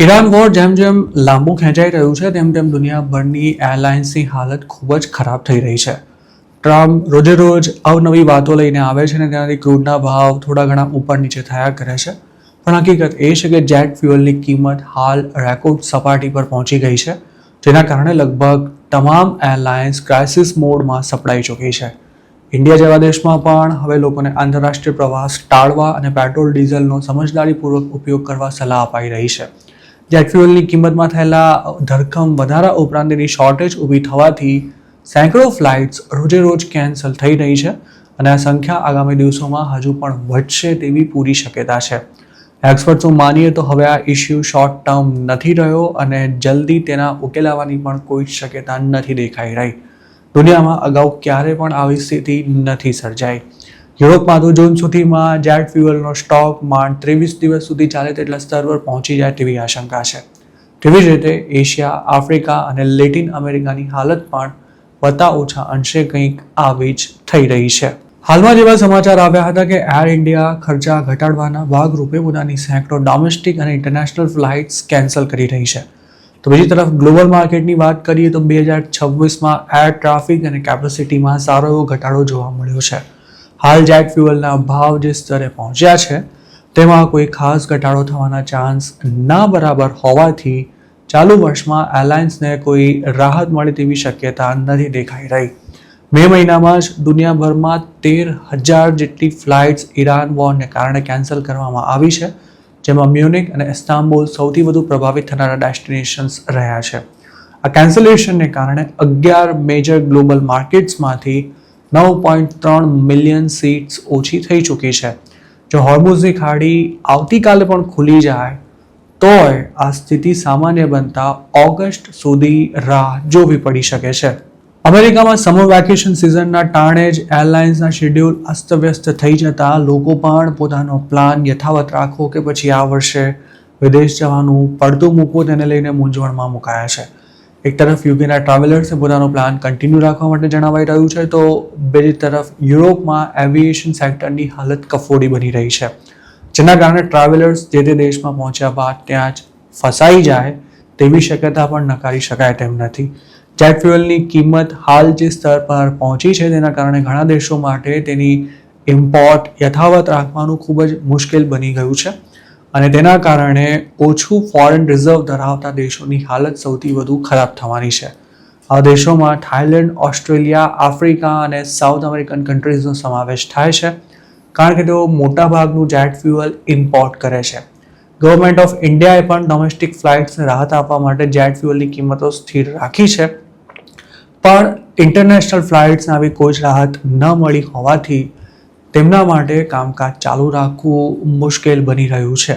Iran war જેમ જેમ લાંબુ ખેંચાઈ રહ્યું છે તેમ તેમ દુનિયાભરની એરલાઇન્સની હાલત ખૂબ જ ખરાબ થઈ રહી છે. ટ્રમ્પ રોજે રોજ અવનવી વાતો લઈને આવે છે અને તેનાથી ક્રૂડના ભાવ થોડા ઘણા ઉપર નીચે થયા કરે છે. પણ હકીકત એ છે કે જેટ ફ્યુઅલની કિંમત હાલ રેકોર્ડ સપાટી પર પહોંચી ગઈ છે, જેના કારણે લગભગ તમામ એરલાઇન્સ ક્રાઇસિસ મોડમાં સપડાઈ ચૂકી છે. ઇન્ડિયા જેવા દેશમાં પણ હવે લોકોને આંતરરાષ્ટ્રીય પ્રવાસ ટાળવા અને પેટ્રોલ ડીઝલનો સમજદારીપૂર્વક ઉપયોગ કરવા સલાહ અપાઈ રહી છે. જેટ ફ્યુઅલની કિંમતમાં થયેલા ધરખમ વધારા ઉપરાંત તેની શોર્ટેજ ઊભી થવાથી સેંકડો ફ્લાઇટ્સ રોજે રોજ કેન્સલ થઈ રહી છે અને આ સંખ્યા આગામી દિવસોમાં હજુ પણ વધશે તેવી પૂરી શક્યતા છે. એક્સપર્ટ્સનું માનીએ તો હવે આ ઇસ્યુ શોર્ટ ટર્મ નથી રહ્યો અને જલ્દી તેના ઉકેલાવાની પણ કોઈ શક્યતા નથી દેખાઈ રહી. દુનિયામાં અગાઉ ક્યારે પણ આવી સ્થિતિ નથી સર્જાઈ. યુરોપમાં તો જૂન સુધીમાં જેટ ફ્યુઅલનો સ્ટોક માંડ 23 દિવસ સુધી ચાલે તેટલા સ્તર પર પહોંચી જાય તેવી આશંકા છે. તેવી જ રીતે એશિયા, આફ્રિકા અને લેટિન અમેરિકાની હાલત પણ વત્તા ઓછા અંશે કંઈક આવી જ થઈ રહી છે. હાલમાં જેવા સમાચાર આવ્યા હતા કે એર ઇન્ડિયા ખર્ચા ઘટાડવાના ભાગરૂપે પોતાની સેંકડો ડોમેસ્ટિક અને ઇન્ટરનેશનલ ફ્લાઇટ્સ કેન્સલ કરી રહી છે. તો બીજી તરફ ગ્લોબલ માર્કેટની વાત કરીએ તો 2026માં એર ટ્રાફિક અને કેપેસિટીમાં સારો એવો ઘટાડો જોવા મળ્યો છે. હાલ જેટ ફ્યુઅલના ભાવ જે સ્તરે પહોંચ્યા છે તેમાં કોઈ ખાસ ઘટાડો થવાના ચાન્સ ના બરાબર હોવાથી ચાલુ વર્ષમાં એરલાઇન્સને કોઈ રાહત મળે તેવી શક્યતા નથી દેખાઈ રહી. મે મહિનામાં જ દુનિયાભરમાં 13,000 જેટલી ફ્લાઇટ્સ ઈરાન વોરને કારણે કેન્સલ કરવામાં આવી છે, જેમાં મ્યુનિક અને ઇસ્તાંબુલ સૌથી વધુ પ્રભાવિત થનારા ડેસ્ટિનેશન્સ રહ્યા છે. આ કેન્સલેશનને કારણે 11 મેજર ગ્લોબલ માર્કેટ્સમાંથી 9.3 મિલિયન સીટ્સ ઓછી થઈ ચૂકી છે. જો હોર્મુઝની ખાડી આવતીકાલે પણ ખુલી જાય તોય આ સ્થિતિ સામાન્ય બનતા ઓગસ્ટ સુધી રાહ જોવી પડી શકે છે. અમેરિકામાં સમર વેકેશન સિઝનના ટાણે જ એરલાઇન્સના શેડ્યુલ અસ્તવ્યસ્ત થઈ જતા લોકો પણ પોતાનો પ્લાન યથાવત રાખવો કે પછી આ વર્ષે વિદેશ જવાનું પડતું મૂકવું તેને લઈને મૂંઝવણમાં મુકાયા છે. એક તરફ યુકેના ટ્રાવેલર્સે પોતાનો પ્લાન કન્ટિન્યુ રાખવા માટે જણાવાઈ રહ્યું છે તો બીજી તરફ યુરોપમાં એવિએશન સેક્ટરની હાલત કફોડી બની રહી છે, જેના કારણે ટ્રાવેલર્સ જે તે દેશમાં પહોંચ્યા બાદ ત્યાં જ ફસાઈ જાય તેવી શક્યતા પણ નકારી શકાય તેમ નથી. જેટ ફ્યુઅલની કિંમત હાલ જે સ્તર પર પહોંચી છે તેના કારણે ઘણા દેશો માટે તેની ઇમ્પોર્ટ યથાવત રાખવાનું ખૂબ જ મુશ્કેલ બની ગયું છે અને તેના કારણે ઓછું ફોરેન રિઝર્વ ધરાવતા દેશોની હાલત સૌથી વધુ ખરાબ થવાની છે. આ દેશોમાં થાઇલેન્ડ, ઓસ્ટ્રેલિયા, આફ્રિકા અને સાઉથ અમેરિકન કન્ટ્રીઝનો સમાવેશ થાય છે, કારણ કે તેઓ મોટાભાગનું જેટ ફ્યુઅલ ઇમ્પોર્ટ કરે છે. ગવર્મેન્ટ ઓફ ઇન્ડિયાએ પણ ડોમેસ્ટિક ફ્લાઇટ્સને રાહત આપવા માટે જેટ ફ્યુઅલની કિંમતો સ્થિર રાખી છે, પણ ઇન્ટરનેશનલ ફ્લાઇટ્સને આવી કોઈ જ રાહત ન મળી હોવાથી તેમના માટે કામકાજ ચાલુ રાખવું મુશ્કેલ બની રહ્યું છે.